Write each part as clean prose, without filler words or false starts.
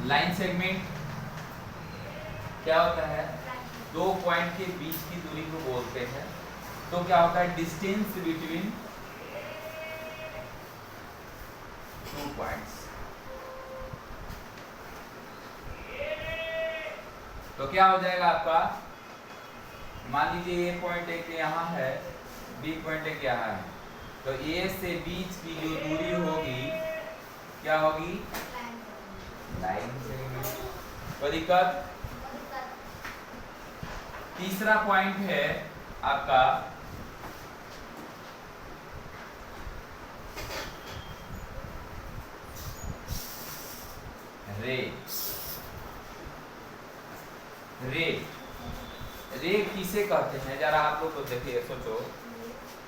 Line segment क्या होता है, दो पॉइंट के बीच की दूरी को बोलते हैं। तो क्या होता है, डिस्टेंस बिटवीन टू पॉइंट्स। तो क्या हो जाएगा आपका, मान लीजिए ए पॉइंट एक यहाँ है, बी पॉइंट एक यहाँ है, तो ए से बीच की जो दूरी होगी क्या होगी, लाइन सेगमेंट। कोई दिक्कत। तीसरा पॉइंट है आपका रे। रे रे किसे कहते हैं, जरा आप लोग को देखिए, सोचो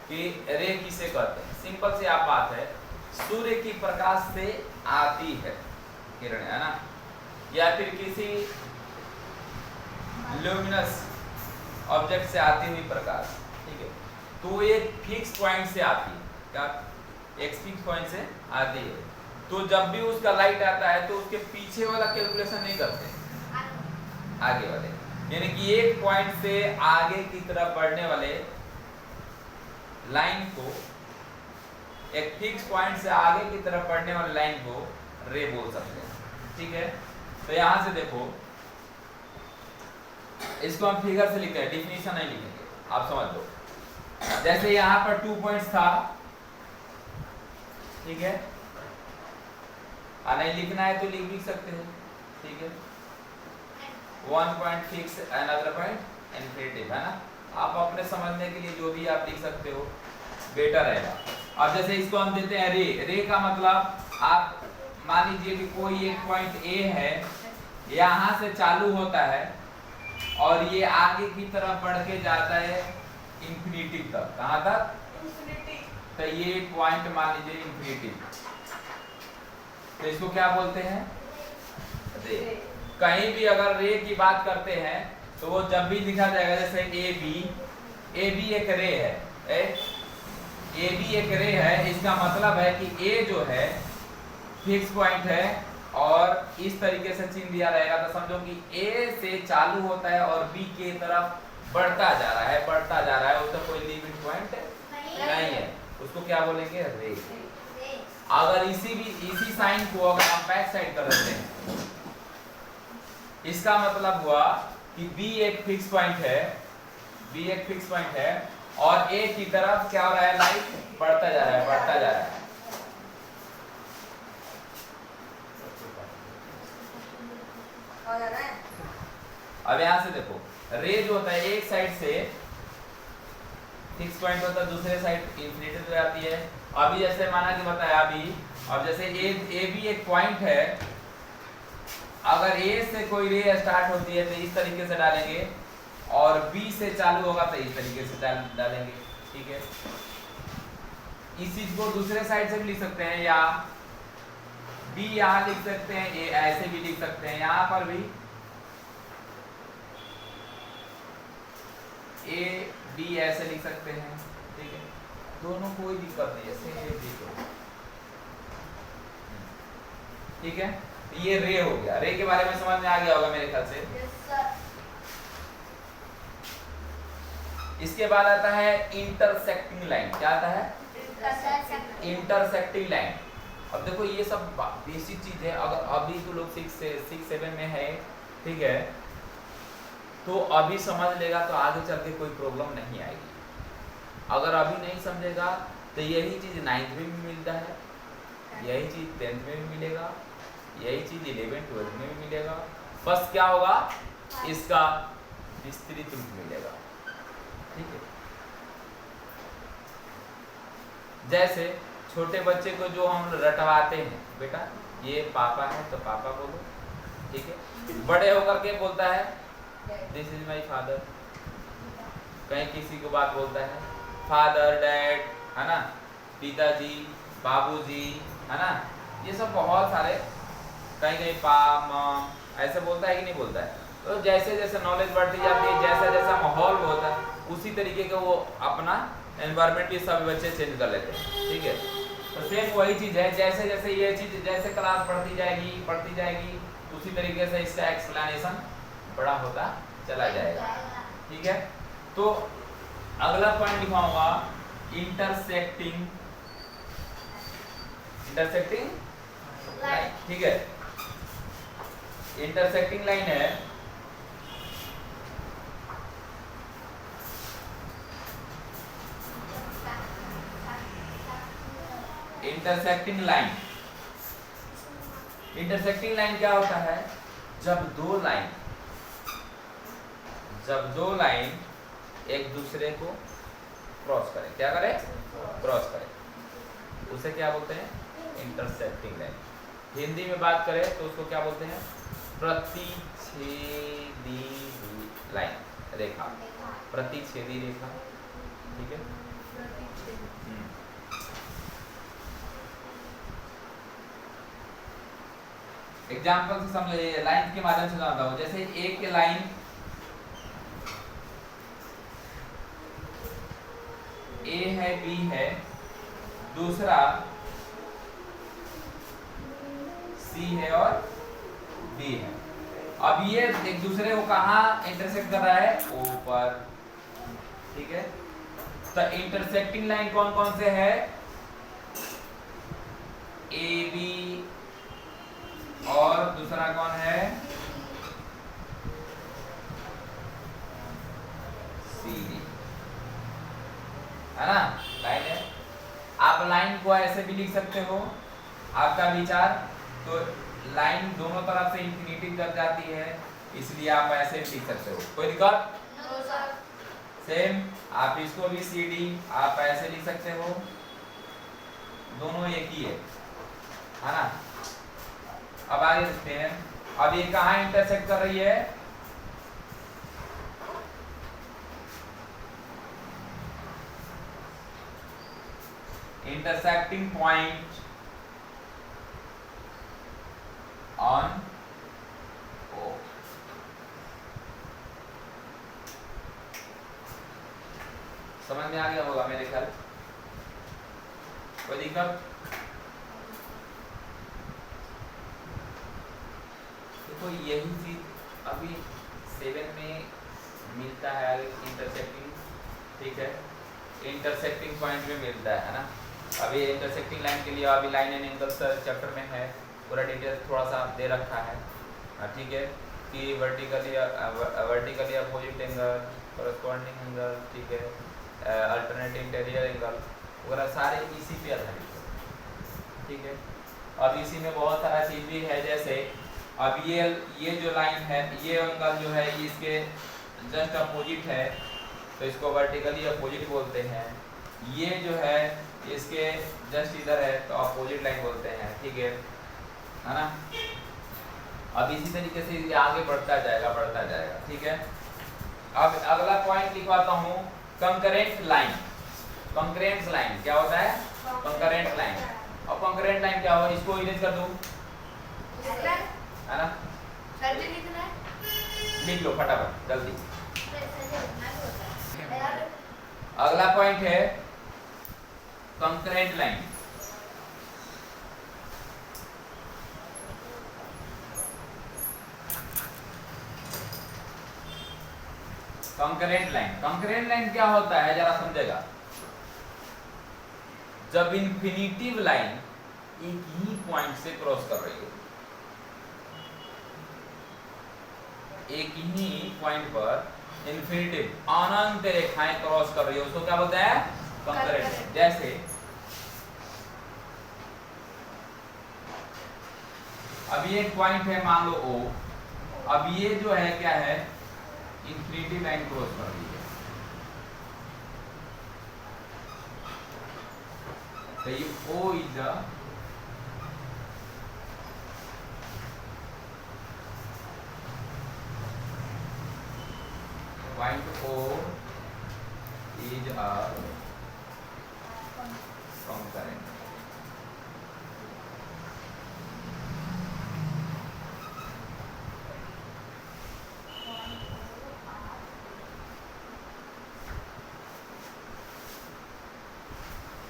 कि रे किसे कहते हैं। सिंपल सी आप बात है, सूर्य की प्रकाश से आती है किरण, है ना, या फिर किसी ल्यूमिनस ऑब्जेक्ट से आती हुई प्रकाश, ठीक है। तो एक फिक्स पॉइंट से आती है, क्या एक फिक्स पॉइंट से आती है। तो जब भी उसका लाइट आता है तो उसके पीछे वाला कैलकुलेशन नहीं करते, आगे वाले, यानी कि एक पॉइंट से आगे की तरफ बढ़ने वाले लाइन को, एक फिक्स पॉइंट से आगे की तरफ बढ़ने वाले लाइन को रे बोल सकते हैं, ठीक है। तो यहां से देखो, इसको हम फिगर से लिखते हैं, डिफिनीशन नहीं लिखेंगे, आप समझ लो। जैसे यहां पर 2 पॉइंट्स था, ठीक है, नहीं लिखना है तो लिख भी सकते हैं, ठीक है। 1 point fix, another point infinitive, है ना। आप अपने समझने के लिए जो भी आप लिख सकते हो बेटर रहेगा। अब जैसे इसको हम देते हैं रे। रे का मतलब, आप मान लीजिए कि कोई एक पॉइंट ए है, यहां से चालू होता है और ये आगे की तरफ बढ़ के जाता है इंफिनिटी तक। कहां तक, इंफिनिटी। तो ये पॉइंट मान लीजिए इंफिनिटी, तो इसको क्या बोलते हैं, रे। कहीं भी अगर रे की बात करते हैं तो वो जब भी लिखा जाएगा, जैसे ए बी एक रे है, ए बी एक रे है, इसका मतलब है कि ए जो है फिक्स पॉइंट है और इस तरीके से चिन्ह दिया रहेगा, तो समझो कि ए से चालू होता है और बी की तरफ बढ़ता जा रहा है, बढ़ता जा रहा है, उसका कोई लिमिट पॉइंट नहीं है, उसको क्या बोलेंगे, रे। अगर इसी साइन को अगर हम बैक साइड कर देते हैं, इसका मतलब हुआ कि बी एक फिक्स पॉइंट है, बी एक फिक्स पॉइंट है और ए की तरफ क्या हो रहा है, लाइट बढ़ता जा रहा है, बढ़ता जा रहा है। अब यहां से देखो, रे जो होता है एक साइड से फिक्स पॉइंट होता है, दूसरे साइड इंफिनिटी पे आती है। अभी जैसे माना कि बताया अभी, अब जैसे ए भी एक पॉइंट है, अगर ए से कोई रे स्टार्ट होती है तो इस तरीके से डालेंगे और बी से चालू होगा तो इस तरीके से डालेंगे, ठीक है। इस चीज को दूसरे साइड से भी लिख सकते हैं, या बी यहाँ लिख सकते हैं, ए ऐसे भी लिख सकते हैं, यहाँ पर भी ए बी ऐसे लिख सकते हैं, ठीक है, दोनों कोई दिक्कत नहीं है, सेम लिखो, ठीक है। ये रे हो गया। रे के बारे में समझ में आ गया होगा मेरे ख्याल से। इसके बाद आता है इंटरसेक्टिंग लाइन। क्या आता है, इंटरसेक्टिंग लाइन। अब देखो ये सब बेसिक चीज है, अगर अभी तो लोग 6-7 में है, ठीक है, तो अभी समझ लेगा तो आगे चल के कोई प्रॉब्लम नहीं आएगी। अगर अभी नहीं समझेगा तो यही चीज 9th में भी मिलता है, यही चीज 10th में भी मिलेगा, यही चीज 11-12 में भी मिलेगा, बस क्या होगा, इसका विस्तृत रूप मिलेगा, ठीक है। जैसे छोटे बच्चे को जो हम रटवाते हैं, बेटा ये पापा है तो पापा बोलो, ठीक है। बड़े होकर के बोलता है दिस इज माई फादर, कहीं किसी को बात बोलता है फादर डैड, है ना, पिताजी बाबूजी, है ना, ये सब बहुत सारे, कहीं कहीं पा मॉम ऐसे बोलता है कि नहीं बोलता है। तो जैसे जैसे नॉलेज बढ़ती जाती है, जैसा जैसा माहौल होता है, उसी तरीके का वो अपना एनवायरनमेंट भी सब बच्चे चेंज कर लेते हैं, ठीक है। तो सेम वही चीज़ है, जैसे जैसे ये चीज़ जैसे क्लास बढ़ती जाएगी उसी तरीके से इसका एक्सप्लेनेशन बड़ा होता चला जाएगा। ठीक है, तो अगला पॉइंट लिखाऊंगा इंटरसेक्टिंग लाइन। ठीक है, इंटरसेक्टिंग लाइन है इंटरसेक्टिंग लाइन क्या होता है? जब दो लाइन एक दूसरे को क्रॉस करें, क्या करें? क्रॉस करें, उसे क्या बोलते हैं? Intersecting line. हिंदी में बात करें तो उसको क्या बोलते हैं? प्रतिच्छेदी लाइन, रेखा, प्रतिच्छेदी रेखा। ठीक है, एग्जाम्पल से समझिए, लाइन के माध्यम से जानता हूं। जैसे एक लाइन ए है, बी है, दूसरा सी है और डी है। अब ये एक दूसरे को कहाँ इंटरसेक्ट कर रहा है? ऊपर। ठीक है, तो इंटरसेक्टिंग लाइन कौन कौन से है? ए बी और दूसरा कौन है? सी डी, है ना? लाइन है। आप लाइन को ऐसे भी लिख सकते हो, आपका विचार तो लाइन दोनों तरफ से इंफिनिटी तक जाती है, इसलिए आप ऐसे भी लिख सकते हो। कोई दिक्कत? No sir. सेम आप इसको भी सी डी आप ऐसे लिख सकते हो, दोनों एक ही है ना? अब आगे देखते हैं, अब ये कहाँ इंटरसेक्ट कर रही है? इंटरसेक्टिंग पॉइंट ऑन ओ। समझ में आ गया होगा मेरे ख्याल, कोई दिक्कत? देखो यही चीज अभी 7 में मिलता है इंटरसेक्टिंग। ठीक है, इंटरसेक्टिंग पॉइंट में मिलता है ना? अभी इंटरसेक्टिंग लाइन के लिए अभी लाइन एंड एंगल्स चैप्टर में है, पूरा डिटेल थोड़ा सा दे रखा है। ठीक है, कि vertically opposite angle, corresponding angle, ठीक है, अल्टरनेट इंटीरियर एंगल वगैरह सारे इसी पे आधारित है। ठीक है, अब इसी में बहुत सारा चीज भी है, जैसे अब ये जो लाइन है, ये एंगल जो है इसके जस्ट अपोजिट है, तो इसको वर्टिकली अपोजिट बोलते हैं। ये जो है इसके जस्ट इधर है, तो अपोजिट लाइन बोलते हैं। ठीक है ना? अब इसी तरीके से ये आगे बढ़ता जाएगा। ठीक है, अब अगला पॉइंट लिखवाता हूँ, कंकरेंट लाइन। कंकरेंट लाइन क्या होता है? Concurrent line. और कंकरेंट लाइन क्या होगा? इसको इरेज कर दूं, है ना? लिख लो फटाफट जल्दी। अगला पॉइंट है कंकरेंट लाइन। कंकरेंट लाइन क्या होता है जरा समझेगा। जब इंफिनिटिव लाइन एक ही पॉइंट से क्रॉस कर रही हो, एक ही पॉइंट पर इंफिनिटिव अनंत रेखाएं क्रॉस कर रही हो, उसको क्या बोलते हैं? कंकरेंट। जैसे अब ये एक पॉइंट है, मान लो O, अब ये जो है क्या है? इंफिनिटी लाइन क्रॉस कर रही है, तो ये O is the point O is a concurrent.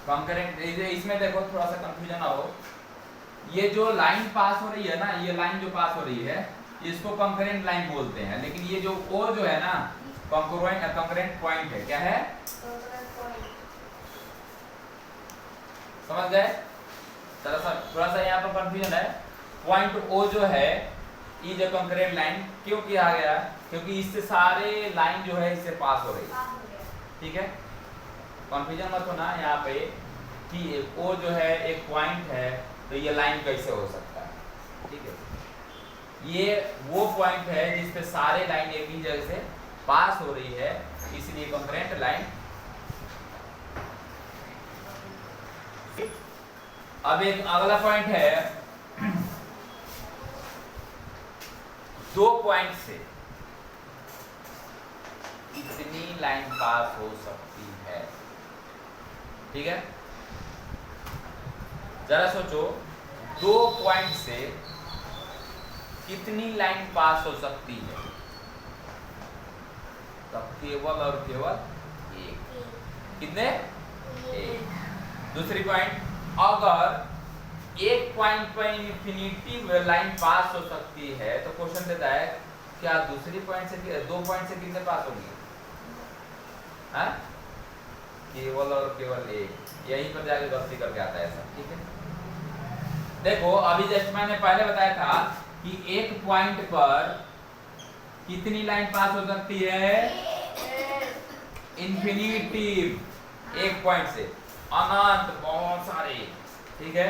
Concurrent, इसमें देखो थोड़ा सा कंफ्यूजन ना हो, ये जो लाइन पास हो रही है ना, ये लाइन जो पास हो रही है इसको कंकरेंट लाइन बोलते हैं, लेकिन ये जो ओ जो है ना कंकरेंट पॉइंट है। क्या है? समझ गए? थोड़ा सा यहाँ पर कंफ्यूजन है। पॉइंट ओ जो है ये जो कंकरेंट लाइन क्यों किया गया? क्योंकि इससे सारे लाइन जो है इससे पास हो रही है। ठीक है, कंफ्यूजन मत होना यहाँ पे कि ओ जो है एक पॉइंट है तो ये लाइन कैसे हो सकता है। ठीक है, ये वो पॉइंट है जिस पे सारे लाइन एक ही जगह से पास हो रही है, इसलिए कंकरेंट लाइन। अब एक अगला पॉइंट है, दो पॉइंट से कितनी लाइन पास हो सकती है। ठीक है, जरा सोचो, दो पॉइंट से कितनी लाइन पास हो सकती है? तो केवल और केवल एक। कितने? एक। दूसरी पॉइंट, अगर एक पॉइंट पर इन्फिनिटी लाइन पास हो सकती है तो क्वेश्चन देता है क्या दूसरी पॉइंट से, दो पॉइंट से कितने पास होंगी? हाँ, केवल और केवल एक। यहीं पर जाके गलती करके आता है सब। ठीक है, देखो अभी जस्ट मैंने पहले बताया था कि एक पॉइंट पर कितनी लाइन पास हो सकती है? इन्फिनिटिव। एक पॉइंट से अनंत, बहुत सारे। ठीक है,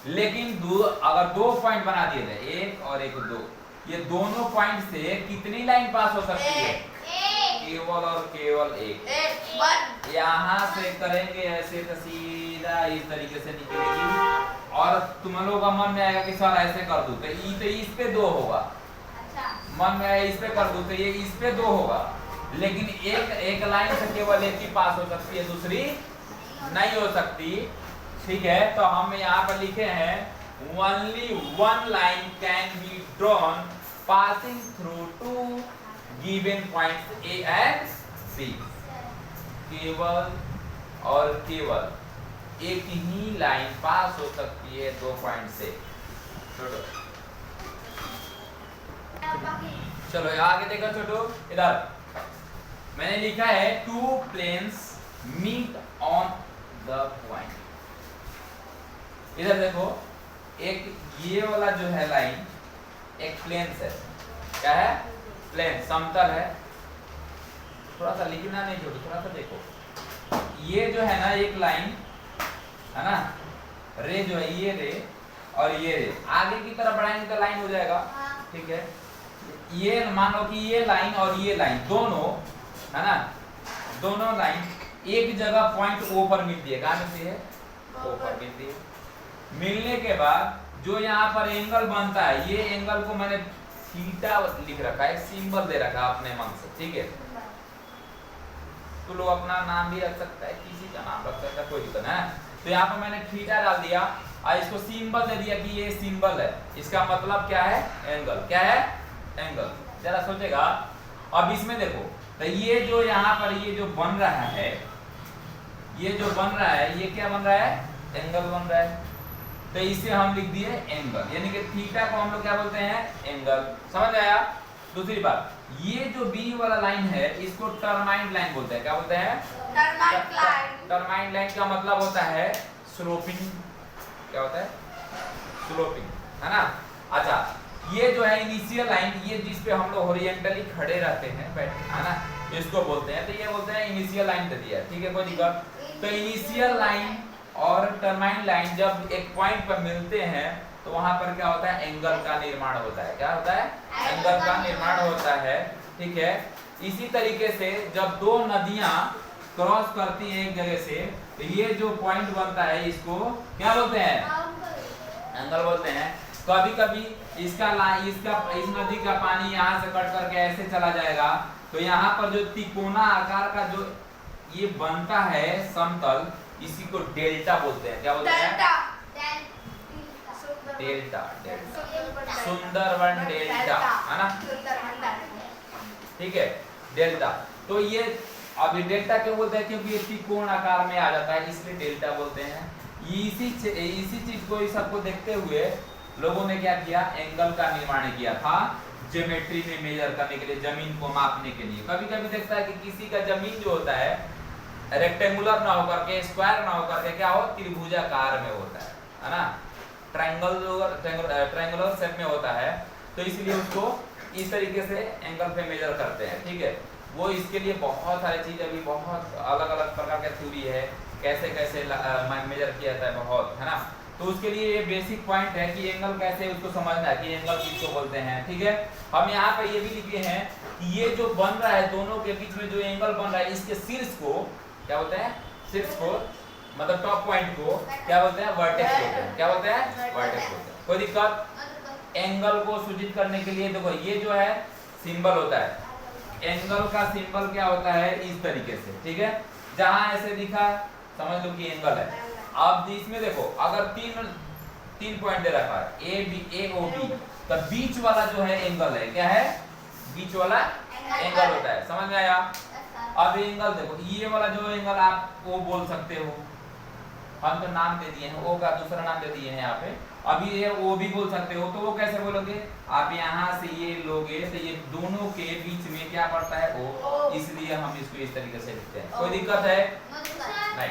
लेकिन अगर दो पॉइंट बना दिए जाए, एक और एक दो, ये दोनों पॉइंट से कितनी लाइन पास हो सकती है? केवल और केवल एक। यहाँ से करेंगे ऐसे तो सीधा इस तरीके से निकलेगी और तुम लोगों का मन में आएगा कि सर ऐसे कर दूं तो इस पे दो होगा। अच्छा। मन में आया इस पे कर दूं तो ये इस पे दो होगा, लेकिन एक लाइन से केवल एक ही पास हो सकती है, दूसरी नहीं हो सकती। ठीक है, तो हम यहाँ पर लिखे हैं only one line can be drawn passing through two given points A and C. केवल और केवल एक ही लाइन पास हो सकती है दो पॉइंट से। चलो आगे देखो छोटू, इधर मैंने लिखा है two planes meet on the point. इधर देखो, एक ये वाला जो है लाइन एक प्लेन है। क्या है? प्लेन, समतल है। थोड़ा सा लिखना नहीं छोटू, थोड़ा सा देखो, ये जो है ना एक लाइन है ना, रे जो है ये रे और ये रे आगे की तरफ बढ़ाएंगे तो लाइन हो जाएगा। ठीक है, ये मान लो कि ये लाइन और ये लाइन दोनों है ना, दोनों लाइन एक जगह पॉइंट ओ पर मिलती है। कहाँ मिलती है? ओ पर मिलती है। मिलने के बाद जो यहाँ पर एंगल बनता है, ये एंगल को मैंने थीटा लिख रखा है, सिंबल दे रखा अपने मन से। ठीक है, तो लोग अपना नाम भी रख सकता है, किसी का नाम रख सकता है, कोई दिक्कत है। तो यहाँ पर मैंने थीटा डाल दिया और इसको सिंबल दे दिया कि ये सिंबल है, इसका मतलब क्या है? एंगल। क्या है? एंगल। जरा सोचेगा, अब इसमें देखो तो ये जो यहाँ पर ये जो बन रहा है, ये जो बन रहा है, ये क्या बन रहा है? एंगल बन रहा है। तो इसे हम लिख दिए एंगल, यानी कि थीटा को हम लोग क्या बोलते हैं? एंगल। समझ आया? दूसरी बात, ये जो बी वाला लाइन है इसको टर्माइंड लाइन बोलते हैं। क्या बोलते हैं? टर्माइंड लाइन। टर्माइंड लाइन का मतलब होता है स्लोपिंग। क्या होता है? स्लोपिंग, है ना। अच्छा, ये जो है इनिशियल लाइन, ये जिस पे हम लोग हॉरिजॉन्टली खड़े रहते हैं, बैठे, है ना, इसको बोलते हैं। तो ये बोलते हैं इनिशियल लाइन दे दिया। ठीक है, कोई दिक्कत? तो इनिशियल लाइन और टर्माइंड लाइन जब एक पॉइंट पर मिलते हैं तो वहां पर क्या होता है? एंगल का निर्माण होता है। क्या होता है? एंगल का निर्माण होता है। ठीक है, इसी तरीके से जब दो नदियां क्रॉस करती हैं एक जगह से, तो ये जो पॉइंट बनता है इसको क्या बोलते हैं? एंगल बोलते हैं। कभी कभी इस नदी का पानी यहाँ से कट करके ऐसे चला जाएगा, तो यहाँ पर जो तिकोना आकार का जो ये बनता है समतल, इसी को डेल्टा बोलते हैं। क्या बोलते हैं? डेल्टा। सुंदरवन डेल्टा, है ना। ठीक है, डेल्टा। तो ये अभी डेल्टा क्यों बोलते हैं? क्योंकि ये त्रिकोण आकार में आ जाता है, इसलिए डेल्टा बोलते हैं। इसी चीज को इस सबको देखते हुए लोगों ने क्या किया, एंगल का निर्माण किया था ज्योमेट्री में मेजर करने के लिए, जमीन को मापने के लिए। कभी कभी देखता है कि किसी का जमीन जो होता है रेक्टेंगुलर ना होकर के, स्क्वायर ना होकर के क्या हो, त्रिभुजाकार में होता है ना, ट्रायंगुलर शेप में होता है, तो इसलिए उसको इस तरीके से एंगल पे मेजर करते हैं। ठीक है, वो इसके लिए बहुत सारी चीज, अभी बहुत अलग अलग प्रकार का थ्योरी है, कैसे कैसे मेजर किया जाता है बहुत, है ना। तो उसके लिए ये बेसिक पॉइंट है कि एंगल कैसे उसको समझना है कि एंगल किसको बोलते हैं। ठीक है, हम यहाँ पे ये भी लिखे हैं कि ये जो बन रहा है दोनों के बीच में जो एंगल बन रहा है, इसके शीर्ष को क्या बोलते हैं, शीर्ष को मतलब टॉप पॉइंट को क्या बोलते हैं, वर्टेक्स बोलते हैं। क्या बोलते हैं, वर्टेक्स बोलते हैं। कोई दिक्कत? एंगल को सूचित करने के लिए देखो ये जो है सिंबल होता है, एंगल का सिंबल क्या होता है, इस तरीके से। ठीक है, जहां ऐसे दिखा समझ लो कि एंगल है। अब इसमें देखो अगर तीन पॉइंट दे रखा है A B, A O B, तो बीच वाला जो है एंगल है, क्या है, बीच वाला एंगल होता है। समझ में आया? अब एंगल देखो, ये वाला जो एंगल आप वो बोल सकते हो, हम तो नाम दे दिए हैं, ओ का दूसरा नाम दे दिए हैं यहाँ पे। अभी ये वो भी बोल सकते हो, तो वो कैसे बोलोगे आप, यहाँ से ये लोगे तो ये दोनों के बीच में क्या पड़ता है, ओ, इसलिए हम इसको इस तरीके से लिखते हैं। कोई दिक्कत है? नहीं।